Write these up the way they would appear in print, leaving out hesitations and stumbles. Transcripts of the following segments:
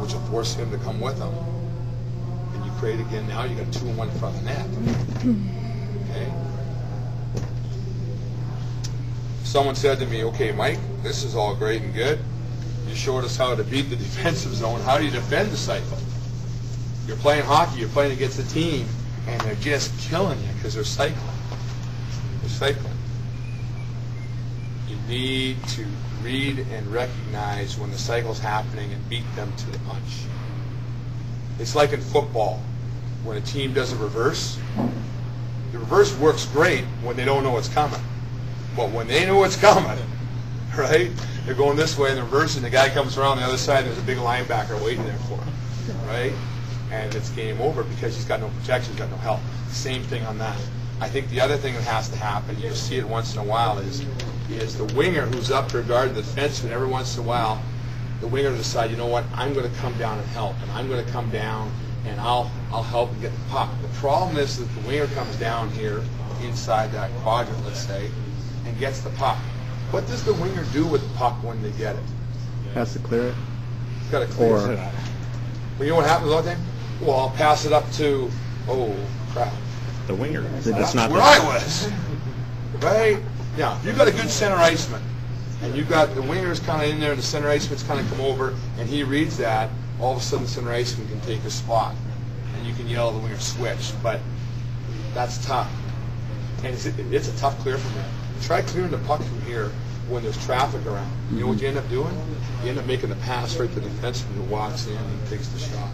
which will force him to come with them. And you create again, now you got 2 and 1 in front of the net. Okay? Someone said to me, okay, Mike, this is all great and good. You showed us how to beat the defensive zone. How do you defend the cycle? You're playing hockey, you're playing against a team, and they're just killing you because they're cycling. They're cycling. You need to read and recognize when the cycle's happening and beat them to the punch. It's like in football, when a team does a reverse. The reverse works great when they don't know what's coming. But when they know what's coming, right, they're going this way and they're reversing, the guy comes around the other side and there's a big linebacker waiting there for him, right? And it's game over because he's got no protection, he's got no help. Same thing on that. I think the other thing that has to happen, you'll see it once in a while, is the winger who's up to guard the defenseman. Every once in a while, the winger will decide, you know what, I'm going to come down and help, and I'm going to come down and I'll help and get the puck. The problem is that the winger comes down here inside that quadrant, let's say, and gets the puck. What does the winger do with the puck when they get it? Has to clear it. He's got to clear it. Well, you know what happens all the time? Well, I'll pass it up to, oh, crap. The winger. That's where I was. Right? Now, if you've got a good center iceman, and you've got the winger's kind of in there, and the center iceman's kind of come over, and he reads that, all of a sudden the center iceman can take a spot. And you can yell at the winger, switch. But that's tough. And it's a tough clear from there. Try clearing the puck from here when there's traffic around. You know what you end up doing? You end up making the pass right to the defenseman who walks in and takes the shot.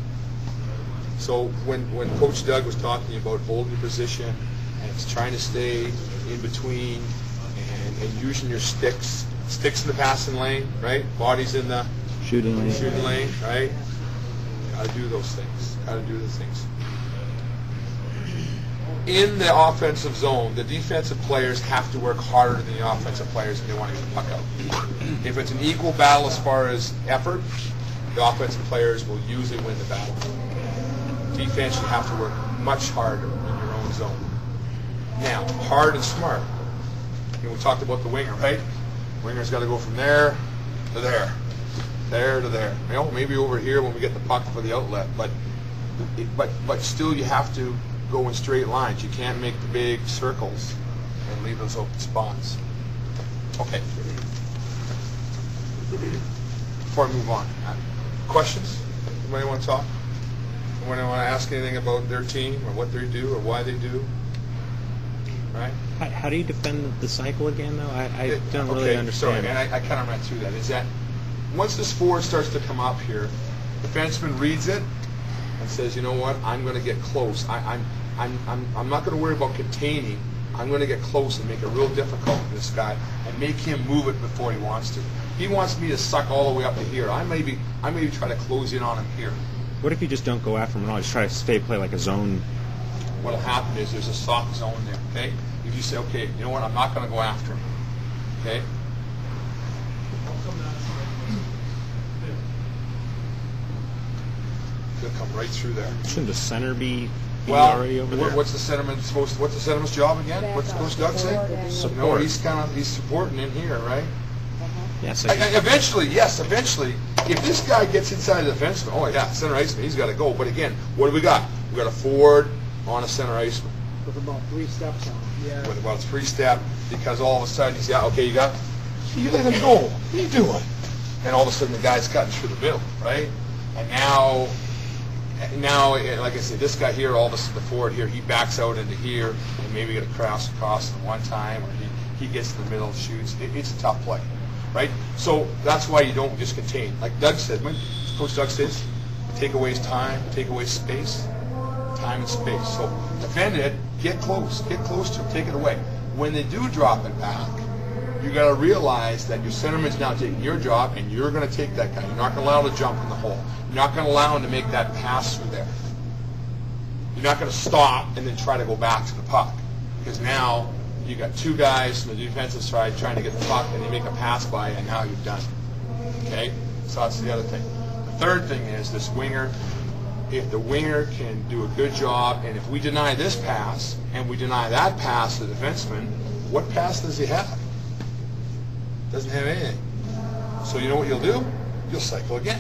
So when Coach Doug was talking about holding position and it's trying to stay in between and using your sticks in the passing lane, right? Bodies in the shooting lane, right? Got to do those things. Got to do the things. In the offensive zone, the defensive players have to work harder than the offensive players if they want to get the puck out. If it's an equal battle as far as effort, the offensive players will usually win the battle. Defense, you have to work much harder in your own zone. Now, hard and smart. You know, we talked about the winger, right? Winger's got to go from there to there, there to there. You know, maybe over here when we get the puck for the outlet, but still you have to go in straight lines. You can't make the big circles and leave those open spots. Okay. Before I move on, questions? Anybody want to talk? Anybody want to ask anything about their team or what they do or why they do? Right? How do you defend the cycle again, though? I don't really understand. Sorry, and I kind of ran through that. Is that once this forward starts to come up here, the defenseman reads it and says, you know what, I'm going to get close. I'm not going to worry about containing. I'm going to get close and make it real difficult for this guy and make him move it before he wants to. He wants me to suck all the way up to here. I maybe try to close in on him here. What if you just don't go after him at all? Just try to play like a zone? What'll happen is there's a soft zone there, okay? If you say, okay, you know what, I'm not going to go after him, okay? He'll come right through there. Shouldn't the center be already over there? What's the centerman's job again? What's Coach Doug say? Support. No, he's supporting in here, right? Yes. Eventually, if this guy gets inside the defenseman, oh yeah, center iceman, he's got to go. But again, what do we got? We got a forward on a center iceman. With about 3 steps on him. Yeah. With about 3 step, because all of a sudden he's got, okay, you let him go. What are you doing? And all of a sudden the guy's cutting through the middle, right? And now, like I said, this guy here, all of a sudden the forward here, he backs out into here, and maybe get a cross across at one time, or he gets to the middle, shoots. It's a tough play, right? So that's why you don't just contain. Like Doug said, when Coach Doug says, take away time, take away space. Time and space. So defend it, get close to him, take it away. When they do drop it back, you got to realize that your centerman's now taking your job, and you're going to take that guy. You're not going to allow him to jump in the hole. You're not going to allow him to make that pass through there. You're not going to stop and then try to go back to the puck, because now you got 2 guys on the defensive side trying to get the puck, and they make a pass by, and now you've done it. Okay, so that's the other thing. The third thing is this winger. If the winger can do a good job, and if we deny this pass and we deny that pass to the defenseman, what pass does he have? Doesn't have anything. So you know what you'll do? You'll cycle again.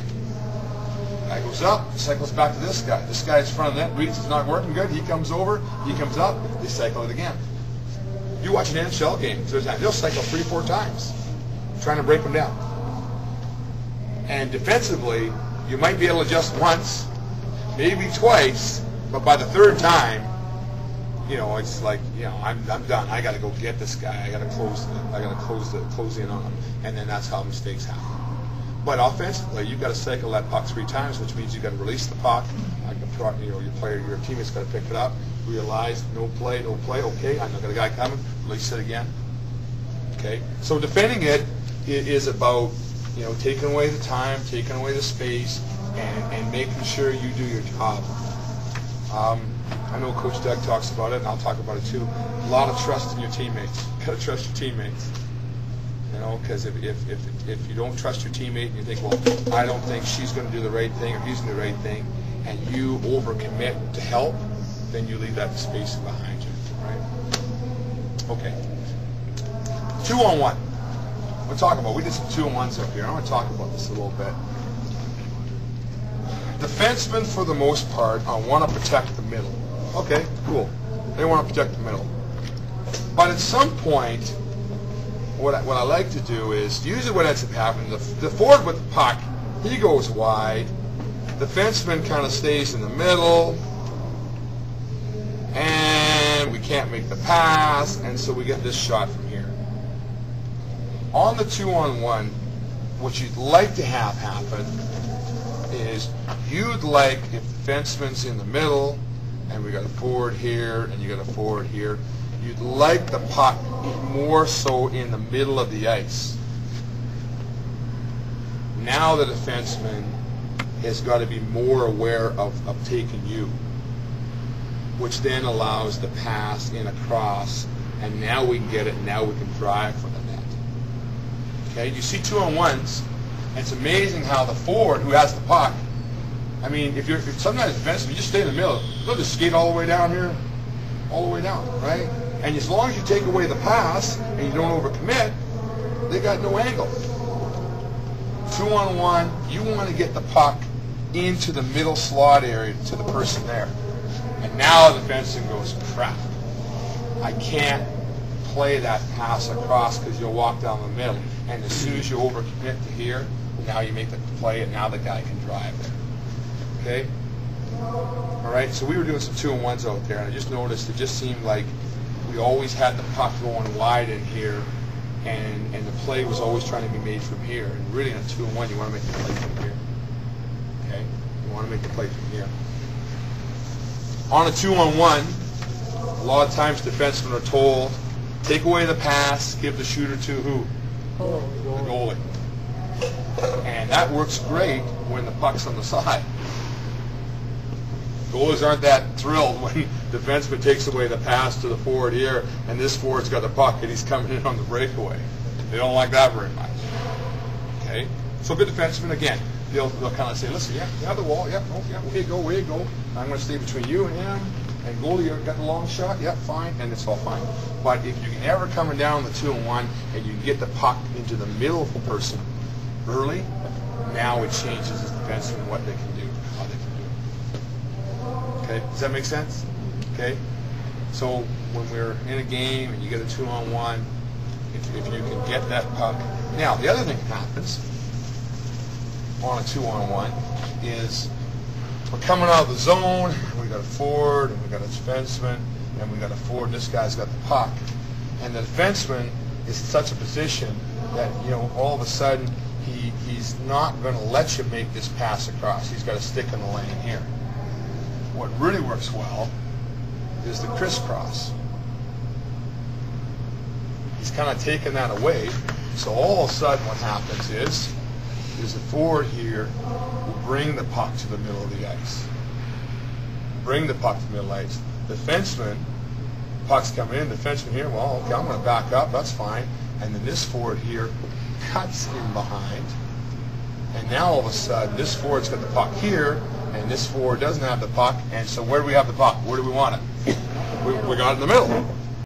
Guy goes up, cycles back to this guy. This guy's in front of the net, reads it's not working good. He comes over, he comes up, they cycle it again. You watch an NHL game, they'll cycle 3-4 times, trying to break them down. And defensively, you might be able to adjust once, maybe twice, but by the third time, it's like, I'm done. I got to go get this guy. I got to close in on him, and then that's how mistakes happen. But offensively, you've got to cycle that puck 3 times, which means you've got to release the puck. Your teammate's got to pick it up, realize no play. Okay, I know got a guy coming. Release it again. Okay, so defending it is about taking away the time, taking away the space, and making sure you do your job. I know Coach Doug talks about it, and I'll talk about it too. A lot of trust in your teammates. You got to trust your teammates. Because if you don't trust your teammate and you think, well, I don't think she's going to do the right thing or he's going to do the right thing, and you overcommit to help, then you leave that space behind you, right? Okay. 2-on-1. We'll talk about. We did some 2-on-1s up here. I want to talk about this a little bit. Defensemen, for the most part, want to protect the middle. Okay, cool. They want to protect the middle. But at some point, what I like to do is, usually what ends up happening, the forward with the puck, he goes wide, the defenseman kind of stays in the middle, and we can't make the pass, and so we get this shot from here. On the 2-on-1, what you'd like to have happen is you'd like, if the defenseman's in the middle, and we got a forward here, and you got a forward here, you'd like the puck more so in the middle of the ice. Now the defenseman has got to be more aware of taking you, which then allows the pass in across, and now we can get it, and now we can drive for the net. Okay, you see 2-on-1s, and it's amazing how the forward who has the puck, I mean, if sometimes defenseman, you just stay in the middle, they'll just skate all the way down here, all the way down, right? And as long as you take away the pass and you don't overcommit, they got no angle. 2-on-1, you want to get the puck into the middle slot area to the person there. And now the defenseman goes, crap, I can't play that pass across because you'll walk down the middle. And as soon as you overcommit to here, now you make the play and now the guy can drive there. Okay? All right, so we were doing some 2-on-1s out there, and I just noticed it just seemed like we always had the puck going wide in here, and the play was always trying to be made from here. And really, in a 2-on-1, you want to make the play from here. Okay? You want to make the play from here. On a 2-on-1, a lot of times defensemen are told, take away the pass, give the shooter to who? The goalie. And that works great when the puck's on the side. Goalies aren't that thrilled when the defenseman takes away the pass to the forward here, and this forward's got the puck and he's coming in on the breakaway. They don't like that very much. Okay, so good defensemen, again, they'll kind of say, listen, yeah, you have the wall, yeah, oh, yeah, where you go. I'm going to stay between you and him, and goalie, you got the long shot, yeah, fine, and it's all fine. But if you can ever coming down the 2-on-1 and you can get the puck into the middle of the person early, now it changes as defensemen what they can do, how they can do it. Okay, does that make sense? Okay, so when we're in a game and you get a 2-on-1, if you can get that puck. Now, the other thing that happens on a 2-on-1 is we're coming out of the zone, we got a forward, and we got a defenseman, and we got a forward, this guy's got the puck. And the defenseman is in such a position that, all of a sudden, he's not going to let you make this pass across. He's got to stick in the lane here. What really works well is the crisscross. He's kind of taken that away, so all of a sudden what happens is the forward here will bring the puck to the middle of the ice. Bring the puck to the middle of the ice. Defenseman, puck's coming in, defenseman here, well, okay, I'm going to back up, that's fine. And then this forward here cuts in behind. And now all of a sudden, this forward's got the puck here, and this forward doesn't have the puck, and so where do we have the puck? Where do we want it? We got it in the middle.